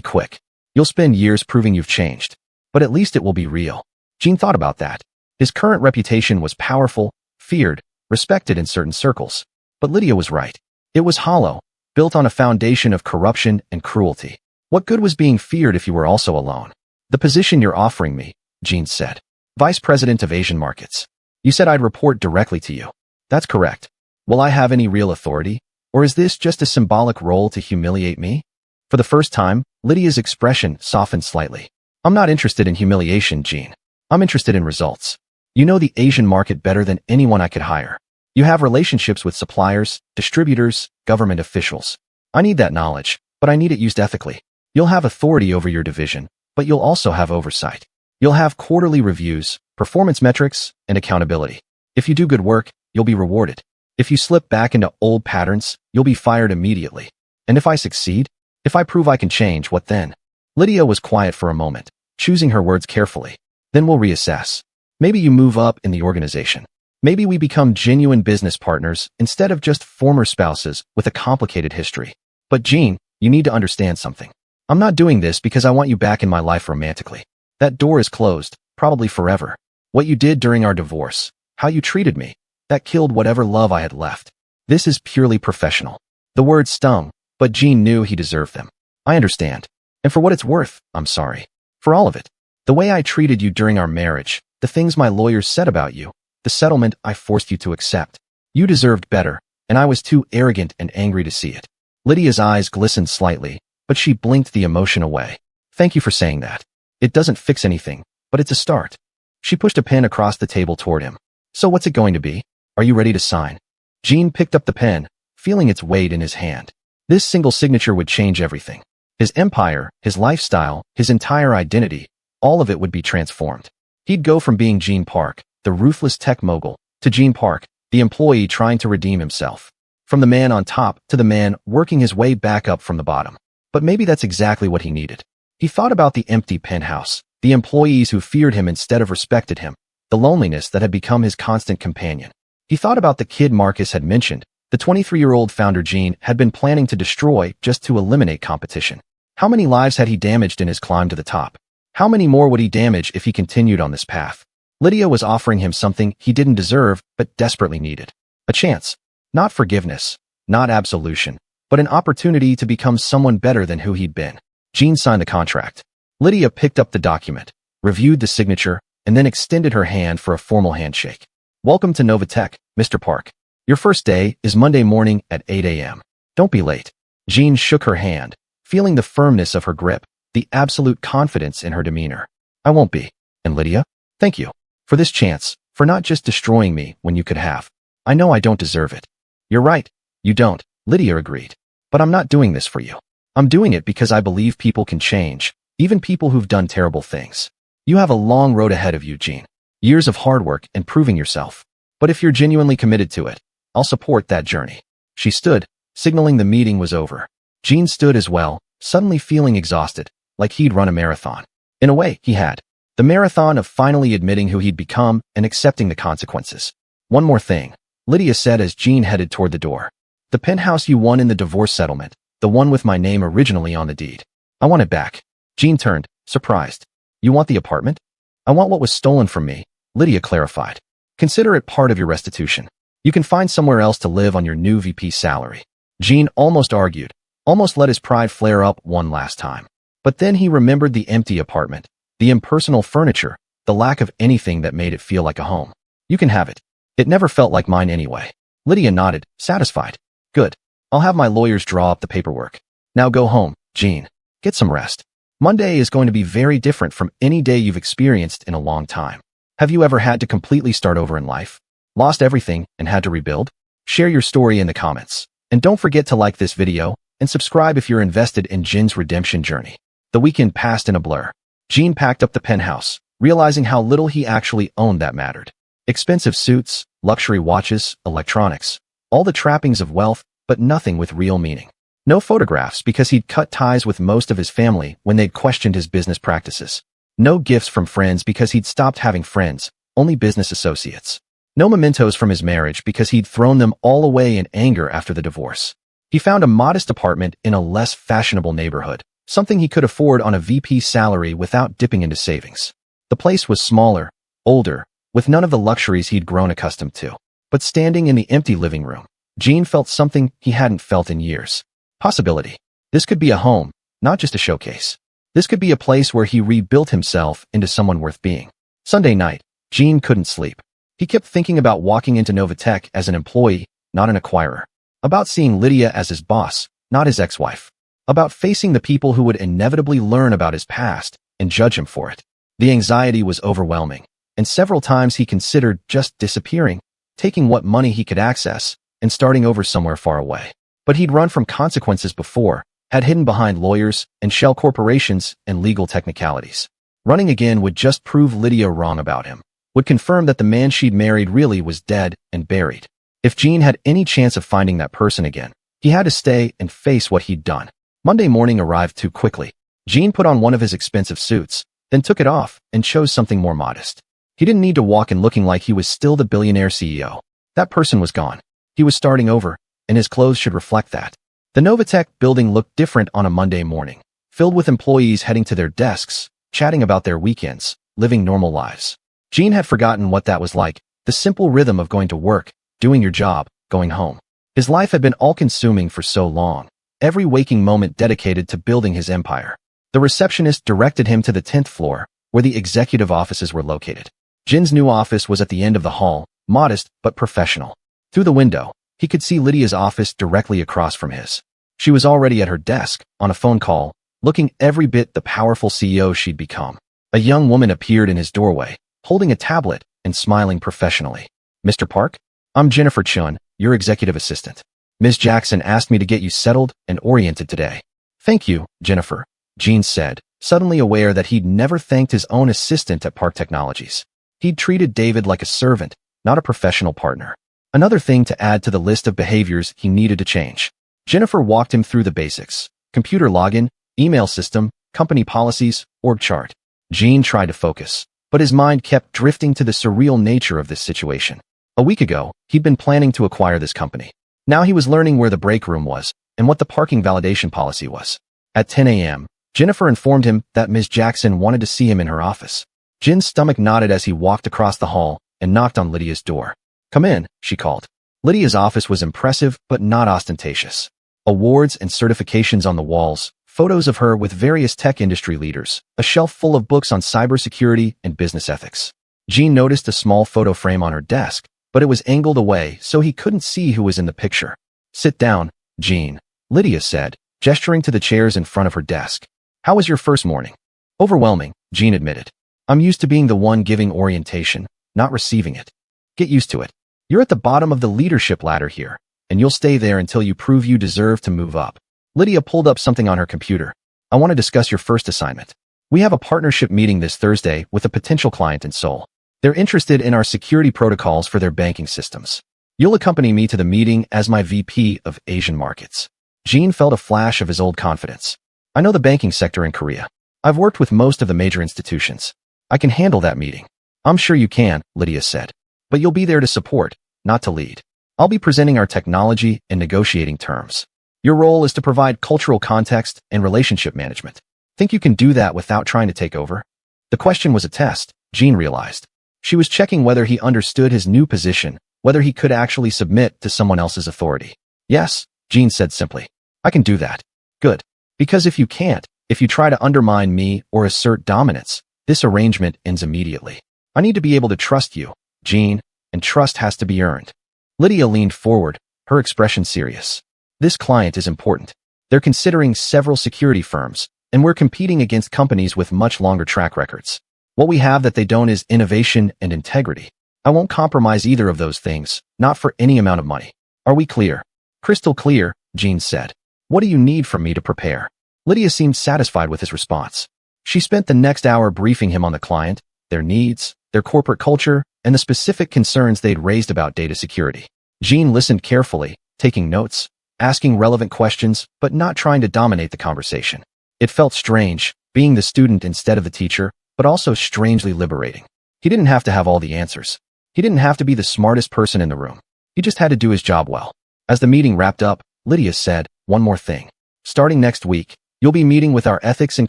quick. You'll spend years proving you've changed. But at least it will be real. Jean thought about that. His current reputation was powerful, feared, respected in certain circles. But Lydia was right. It was hollow, built on a foundation of corruption and cruelty. What good was being feared if you were also alone? The position you're offering me, Jean said. Vice President of Asian Markets. You said I'd report directly to you. That's correct. Will I have any real authority? Or is this just a symbolic role to humiliate me? For the first time, Lydia's expression softened slightly. I'm not interested in humiliation, Jean. I'm interested in results. You know the Asian market better than anyone I could hire. You have relationships with suppliers, distributors, government officials. I need that knowledge, but I need it used ethically. You'll have authority over your division, but you'll also have oversight. You'll have quarterly reviews, performance metrics, and accountability. If you do good work, you'll be rewarded. If you slip back into old patterns, you'll be fired immediately. And if I succeed, if I prove I can change, what then? Lydia was quiet for a moment, choosing her words carefully. Then we'll reassess. Maybe you move up in the organization. Maybe we become genuine business partners instead of just former spouses with a complicated history. But Jean, you need to understand something. I'm not doing this because I want you back in my life romantically. That door is closed, probably forever. What you did during our divorce, how you treated me, that killed whatever love I had left. This is purely professional. The words stung, but Jean knew he deserved them. I understand. And for what it's worth, I'm sorry. For all of it. The way I treated you during our marriage, the things my lawyers said about you, the settlement I forced you to accept. You deserved better, and I was too arrogant and angry to see it. Lydia's eyes glistened slightly, but she blinked the emotion away. Thank you for saying that. It doesn't fix anything, but it's a start. She pushed a pen across the table toward him. So what's it going to be? Are you ready to sign? Jean picked up the pen, feeling its weight in his hand. This single signature would change everything. His empire, his lifestyle, his entire identity, all of it would be transformed. He'd go from being Gene Park, the ruthless tech mogul, to Gene Park, the employee trying to redeem himself. From the man on top to the man working his way back up from the bottom. But maybe that's exactly what he needed. He thought about the empty penthouse, the employees who feared him instead of respected him, the loneliness that had become his constant companion. He thought about the kid Marcus had mentioned, the 23-year-old founder Gene had been planning to destroy just to eliminate competition. How many lives had he damaged in his climb to the top? How many more would he damage if he continued on this path? Lydia was offering him something he didn't deserve but desperately needed. A chance. Not forgiveness, not absolution, but an opportunity to become someone better than who he'd been. Gene signed the contract. Lydia picked up the document, reviewed the signature, and then extended her hand for a formal handshake. Welcome to Novatech, Mr. Park. Your first day is Monday morning at 8 a.m. Don't be late. Jean shook her hand, feeling the firmness of her grip, the absolute confidence in her demeanor. I won't be. And Lydia, thank you for this chance, for not just destroying me when you could have. I know I don't deserve it. You're right, you don't, Lydia agreed. But I'm not doing this for you. I'm doing it because I believe people can change, even people who've done terrible things. You have a long road ahead of you, Jean. Years of hard work and proving yourself. But if you're genuinely committed to it, I'll support that journey. She stood, signaling the meeting was over. Jean stood as well, suddenly feeling exhausted, like he'd run a marathon. In a way, he had. The marathon of finally admitting who he'd become and accepting the consequences. One more thing, Lydia said as Jean headed toward the door. The penthouse you won in the divorce settlement, the one with my name originally on the deed. I want it back. Jean turned, surprised. You want the apartment? I want what was stolen from me, Lydia clarified. Consider it part of your restitution. You can find somewhere else to live on your new VP salary. Jean almost argued, almost let his pride flare up one last time. But then he remembered the empty apartment, the impersonal furniture, the lack of anything that made it feel like a home. You can have it. It never felt like mine anyway. Lydia nodded, satisfied. Good. I'll have my lawyers draw up the paperwork. Now go home, Jean. Get some rest. Monday is going to be very different from any day you've experienced in a long time. Have you ever had to completely start over in life? Lost everything and had to rebuild? Share your story in the comments. And don't forget to like this video and subscribe if you're invested in Jin's redemption journey. The weekend passed in a blur. Jean packed up the penthouse, realizing how little he actually owned that mattered. Expensive suits, luxury watches, electronics, all the trappings of wealth, but nothing with real meaning. No photographs because he'd cut ties with most of his family when they'd questioned his business practices. No gifts from friends because he'd stopped having friends, only business associates. No mementos from his marriage because he'd thrown them all away in anger after the divorce. He found a modest apartment in a less fashionable neighborhood, something he could afford on a VP salary without dipping into savings. The place was smaller, older, with none of the luxuries he'd grown accustomed to. But standing in the empty living room, Jean felt something he hadn't felt in years. Possibility. This could be a home, not just a showcase. This could be a place where he rebuilt himself into someone worth being. Sunday night, Jean couldn't sleep. He kept thinking about walking into Novatech as an employee, not an acquirer. About seeing Lydia as his boss, not his ex-wife. About facing the people who would inevitably learn about his past and judge him for it. The anxiety was overwhelming, and several times he considered just disappearing, taking what money he could access, and starting over somewhere far away. But he'd run from consequences before, had hidden behind lawyers and shell corporations and legal technicalities. Running again would just prove Lydia wrong about him, would confirm that the man she'd married really was dead and buried. If Jean had any chance of finding that person again, he had to stay and face what he'd done. Monday morning arrived too quickly. Jean put on one of his expensive suits, then took it off and chose something more modest. He didn't need to walk in looking like he was still the billionaire CEO. That person was gone. He was starting over, and his clothes should reflect that. The Novatech building looked different on a Monday morning, filled with employees heading to their desks, chatting about their weekends, living normal lives. Jean had forgotten what that was like, the simple rhythm of going to work, doing your job, going home. His life had been all-consuming for so long, every waking moment dedicated to building his empire. The receptionist directed him to the 10th floor, where the executive offices were located. Jin's new office was at the end of the hall, modest but professional. Through the window, he could see Lydia's office directly across from his. She was already at her desk, on a phone call, looking every bit the powerful CEO she'd become. A young woman appeared in his doorway, holding a tablet and smiling professionally. Mr. Park? I'm Jennifer Chun, your executive assistant. Ms. Jackson asked me to get you settled and oriented today. Thank you, Jennifer, Jean said, suddenly aware that he'd never thanked his own assistant at Park Technologies. He'd treated David like a servant, not a professional partner. Another thing to add to the list of behaviors he needed to change. Jennifer walked him through the basics: computer login, email system, company policies, org chart. Jean tried to focus, but his mind kept drifting to the surreal nature of this situation. A week ago, he'd been planning to acquire this company. Now he was learning where the break room was and what the parking validation policy was. At 10 a.m., Jennifer informed him that Ms. Jackson wanted to see him in her office. Jin's stomach knotted as he walked across the hall and knocked on Lydia's door. Come in, she called. Lydia's office was impressive but not ostentatious. Awards and certifications on the walls, photos of her with various tech industry leaders, a shelf full of books on cybersecurity and business ethics. Jean noticed a small photo frame on her desk, but it was angled away so he couldn't see who was in the picture. Sit down, Jean, Lydia said, gesturing to the chairs in front of her desk. How was your first morning? Overwhelming, Jean admitted. I'm used to being the one giving orientation, not receiving it. Get used to it. You're at the bottom of the leadership ladder here, and you'll stay there until you prove you deserve to move up. Lydia pulled up something on her computer. I want to discuss your first assignment. We have a partnership meeting this Thursday with a potential client in Seoul. They're interested in our security protocols for their banking systems. You'll accompany me to the meeting as my VP of Asian markets. Jean felt a flash of his old confidence. I know the banking sector in Korea. I've worked with most of the major institutions. I can handle that meeting. I'm sure you can, Lydia said. But you'll be there to support, not to lead. I'll be presenting our technology and negotiating terms. Your role is to provide cultural context and relationship management. Think you can do that without trying to take over? The question was a test, Jean realized. She was checking whether he understood his new position, whether he could actually submit to someone else's authority. Yes, Jean said simply. I can do that. Good. Because if you can't, if you try to undermine me or assert dominance, this arrangement ends immediately. I need to be able to trust you, Jean, and trust has to be earned. Lydia leaned forward, her expression serious. This client is important. They're considering several security firms, and we're competing against companies with much longer track records. What we have that they don't is innovation and integrity. I won't compromise either of those things, not for any amount of money. Are we clear? Crystal clear, Jean said. What do you need from me to prepare? Lydia seemed satisfied with his response. She spent the next hour briefing him on the client, their needs, their corporate culture, and the specific concerns they'd raised about data security. Jean listened carefully, taking notes, asking relevant questions, but not trying to dominate the conversation. It felt strange, being the student instead of the teacher, but also strangely liberating. He didn't have to have all the answers. He didn't have to be the smartest person in the room. He just had to do his job well. As the meeting wrapped up, Lydia said, one more thing. Starting next week, you'll be meeting with our ethics and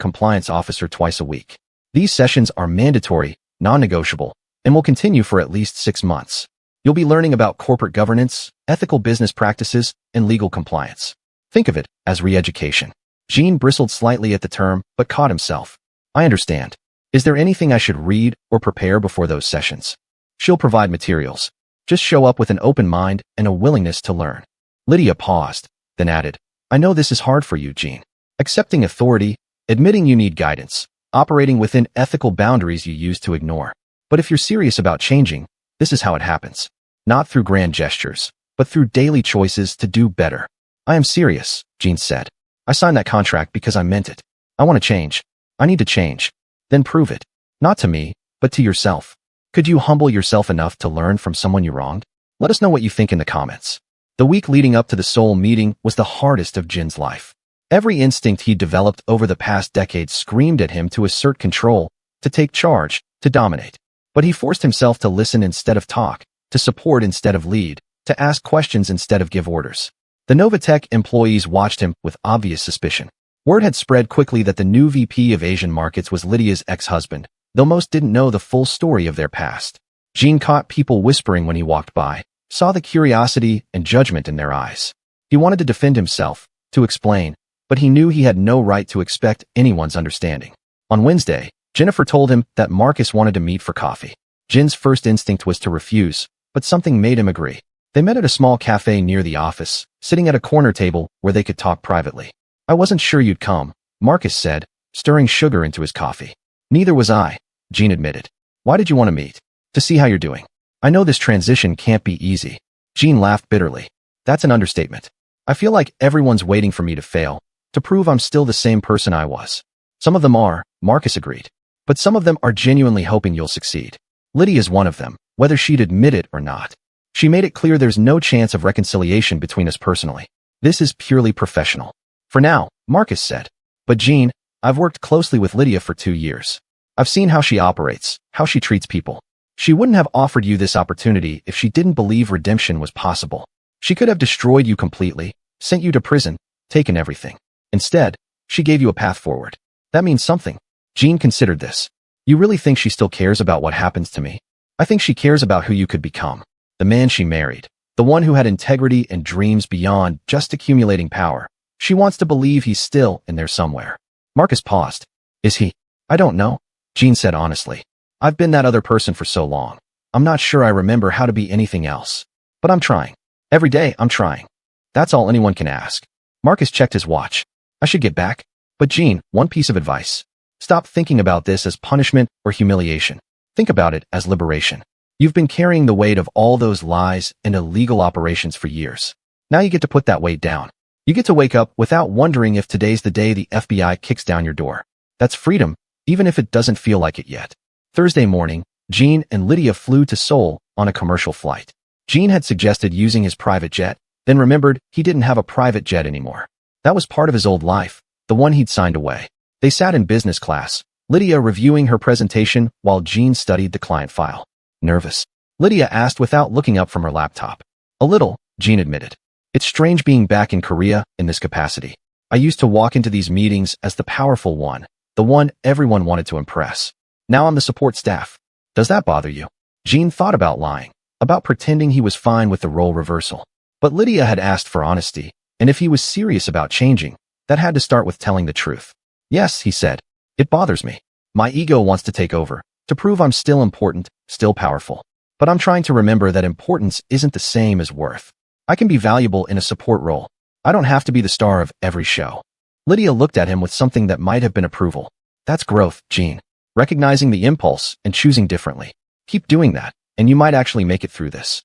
compliance officer twice a week. These sessions are mandatory, non-negotiable, and will continue for at least 6 months. You'll be learning about corporate governance, ethical business practices, and legal compliance. Think of it as re-education. Jean bristled slightly at the term, but caught himself. I understand. Is there anything I should read or prepare before those sessions? She'll provide materials. Just show up with an open mind and a willingness to learn. Lydia paused, then added, I know this is hard for you, Jean. Accepting authority, admitting you need guidance, operating within ethical boundaries you used to ignore. But if you're serious about changing, this is how it happens. Not through grand gestures, but through daily choices to do better. I am serious, Jean said. I signed that contract because I meant it. I want to change. I need to change. Then prove it. Not to me, but to yourself. Could you humble yourself enough to learn from someone you wronged? Let us know what you think in the comments. The week leading up to the Seoul meeting was the hardest of Jin's life. Every instinct he'd developed over the past decade screamed at him to assert control, to take charge, to dominate. But he forced himself to listen instead of talk, to support instead of lead, to ask questions instead of give orders. The Novatech employees watched him with obvious suspicion. Word had spread quickly that the new VP of Asian markets was Lydia's ex-husband, though most didn't know the full story of their past. Jean caught people whispering when he walked by, saw the curiosity and judgment in their eyes. He wanted to defend himself, to explain, but he knew he had no right to expect anyone's understanding. On Wednesday, Jennifer told him that Marcus wanted to meet for coffee. Jin's first instinct was to refuse, but something made him agree. They met at a small cafe near the office, sitting at a corner table where they could talk privately. I wasn't sure you'd come, Marcus said, stirring sugar into his coffee. Neither was I, Jean admitted. Why did you want to meet? To see how you're doing. I know this transition can't be easy. Jean laughed bitterly. That's an understatement. I feel like everyone's waiting for me to fail, to prove I'm still the same person I was. Some of them are, Marcus agreed. But some of them are genuinely hoping you'll succeed. Lydia's one of them, whether she'd admit it or not. She made it clear there's no chance of reconciliation between us personally. This is purely professional. For now, Marcus said. But Jean, I've worked closely with Lydia for 2 years. I've seen how she operates, how she treats people. She wouldn't have offered you this opportunity if she didn't believe redemption was possible. She could have destroyed you completely, sent you to prison, taken everything. Instead, she gave you a path forward. That means something. Jean considered this. You really think she still cares about what happens to me? I think she cares about who you could become. The man she married. The one who had integrity and dreams beyond just accumulating power. She wants to believe he's still in there somewhere. Marcus paused. Is he? I don't know, Jean said honestly. I've been that other person for so long. I'm not sure I remember how to be anything else. But I'm trying. Every day, I'm trying. That's all anyone can ask. Marcus checked his watch. I should get back. But Jean, one piece of advice. Stop thinking about this as punishment or humiliation. Think about it as liberation. You've been carrying the weight of all those lies and illegal operations for years. Now you get to put that weight down. You get to wake up without wondering if today's the day the FBI kicks down your door. That's freedom, even if it doesn't feel like it yet. Thursday morning, Jean and Lydia flew to Seoul on a commercial flight. Jean had suggested using his private jet, then remembered he didn't have a private jet anymore. That was part of his old life, the one he'd signed away. They sat in business class, Lydia reviewing her presentation while Jean studied the client file. Nervous? Lydia asked without looking up from her laptop. A little, Jean admitted. It's strange being back in Korea in this capacity. I used to walk into these meetings as the powerful one, the one everyone wanted to impress. Now I'm the support staff. Does that bother you? Jean thought about lying, about pretending he was fine with the role reversal. But Lydia had asked for honesty, and if he was serious about changing, that had to start with telling the truth. Yes, he said. It bothers me. My ego wants to take over, to prove I'm still important, still powerful. But I'm trying to remember that importance isn't the same as worth. I can be valuable in a support role. I don't have to be the star of every show. Lydia looked at him with something that might have been approval. That's growth, Jean. Recognizing the impulse and choosing differently. Keep doing that, and you might actually make it through this.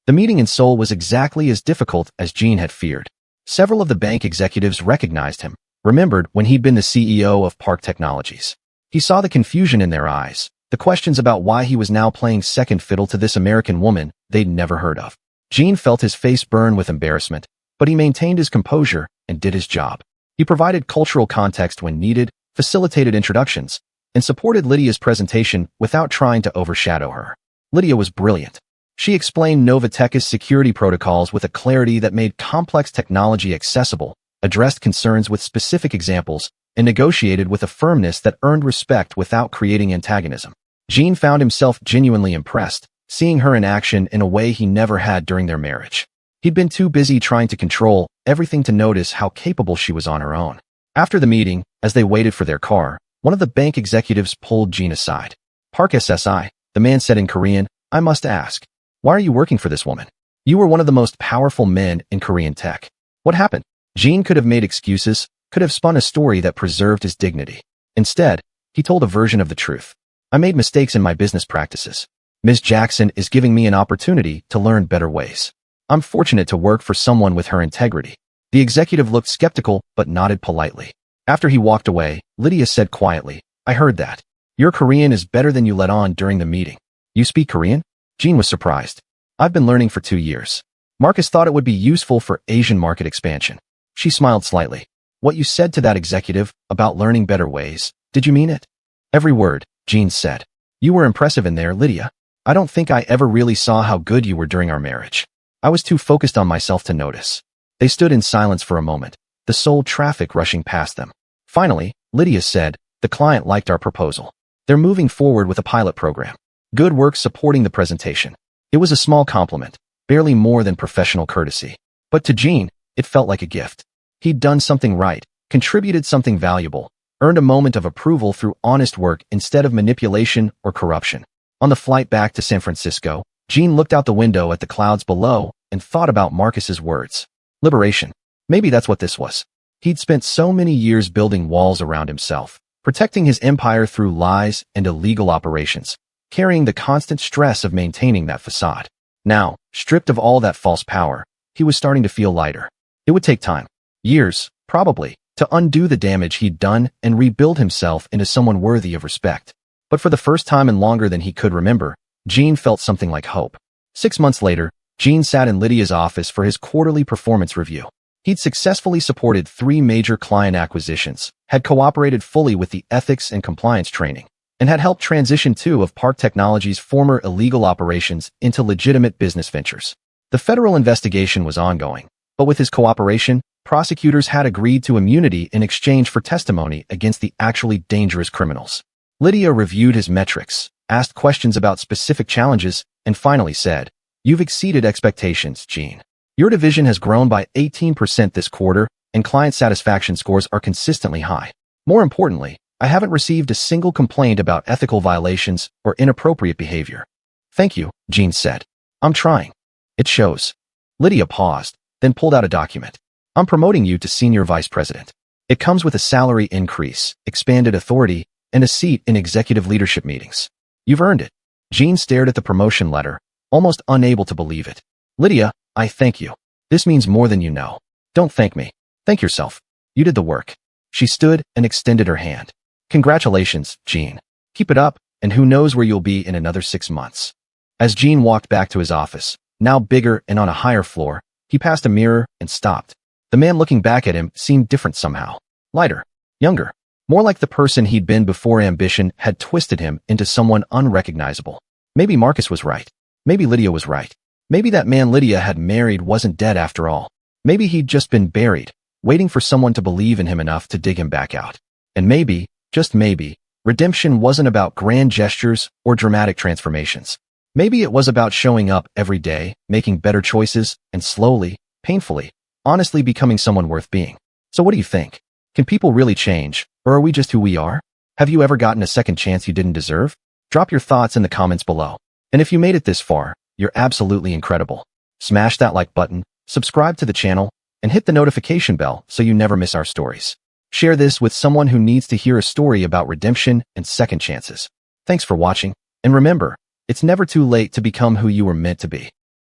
The meeting in Seoul was exactly as difficult as Jean had feared. Several of the bank executives recognized him, remembered when he'd been the CEO of Park Technologies. He saw the confusion in their eyes, the questions about why he was now playing second fiddle to this American woman they'd never heard of. Jean felt his face burn with embarrassment, but he maintained his composure and did his job. He provided cultural context when needed, facilitated introductions, and supported Lydia's presentation without trying to overshadow her. Lydia was brilliant. She explained Novatech's security protocols with a clarity that made complex technology accessible, addressed concerns with specific examples, and negotiated with a firmness that earned respect without creating antagonism. Jean found himself genuinely impressed, seeing her in action in a way he never had during their marriage. He'd been too busy trying to control everything to notice how capable she was on her own. After the meeting, as they waited for their car, one of the bank executives pulled Jean aside. Park SSI, the man said in Korean, I must ask, why are you working for this woman? You were one of the most powerful men in Korean tech. What happened? Jean could have made excuses, could have spun a story that preserved his dignity. Instead, he told a version of the truth. I made mistakes in my business practices. Ms. Jackson is giving me an opportunity to learn better ways. I'm fortunate to work for someone with her integrity. The executive looked skeptical but nodded politely. After he walked away, Lydia said quietly, I heard that. Your Korean is better than you let on during the meeting. You speak Korean? Jean was surprised. I've been learning for 2 years. Marcus thought it would be useful for Asian market expansion. She smiled slightly. What you said to that executive about learning better ways, did you mean it? Every word, Jean said. You were impressive in there, Lydia. I don't think I ever really saw how good you were during our marriage. I was too focused on myself to notice. They stood in silence for a moment, the Seoul traffic rushing past them. Finally, Lydia said, the client liked our proposal. They're moving forward with a pilot program. Good work supporting the presentation. It was a small compliment, barely more than professional courtesy. But to Jean, it felt like a gift. He'd done something right, contributed something valuable, earned a moment of approval through honest work instead of manipulation or corruption. On the flight back to San Francisco, Jean looked out the window at the clouds below and thought about Marcus's words. Liberation. Maybe that's what this was. He'd spent so many years building walls around himself, protecting his empire through lies and illegal operations, carrying the constant stress of maintaining that facade. Now, stripped of all that false power, he was starting to feel lighter. It would take time. Years, probably, to undo the damage he'd done and rebuild himself into someone worthy of respect. But for the first time in longer than he could remember, Jean felt something like hope. 6 months later, Jean sat in Lydia's office for his quarterly performance review. He'd successfully supported 3 major client acquisitions, had cooperated fully with the ethics and compliance training, and had helped transition 2 of Park Technology's former illegal operations into legitimate business ventures. The federal investigation was ongoing, but with his cooperation, prosecutors had agreed to immunity in exchange for testimony against the actually dangerous criminals. Lydia reviewed his metrics, asked questions about specific challenges, and finally said, You've exceeded expectations, Jean. Your division has grown by 18% this quarter, and client satisfaction scores are consistently high. More importantly, I haven't received a single complaint about ethical violations or inappropriate behavior. Thank you, Jean said. I'm trying. It shows. Lydia paused, then pulled out a document. I'm promoting you to senior vice president. It comes with a salary increase, expanded authority, and a seat in executive leadership meetings. You've earned it. Jean stared at the promotion letter, almost unable to believe it. Lydia, I thank you. This means more than you know. Don't thank me. Thank yourself. You did the work. She stood and extended her hand. Congratulations, Jean. Keep it up, and who knows where you'll be in another 6 months. As Jean walked back to his office, now bigger and on a higher floor, he passed a mirror and stopped. The man looking back at him seemed different somehow. Lighter. Younger. More like the person he'd been before ambition had twisted him into someone unrecognizable. Maybe Marcus was right. Maybe Lydia was right. Maybe that man Lydia had married wasn't dead after all. Maybe he'd just been buried, waiting for someone to believe in him enough to dig him back out. And maybe, just maybe, redemption wasn't about grand gestures or dramatic transformations. Maybe it was about showing up every day, making better choices, and slowly, painfully, honestly becoming someone worth being. So what do you think? Can people really change, or are we just who we are? Have you ever gotten a second chance you didn't deserve? Drop your thoughts in the comments below. And if you made it this far, you're absolutely incredible. Smash that like button, subscribe to the channel, and hit the notification bell so you never miss our stories. Share this with someone who needs to hear a story about redemption and second chances. Thanks for watching, and remember, it's never too late to become who you were meant to be.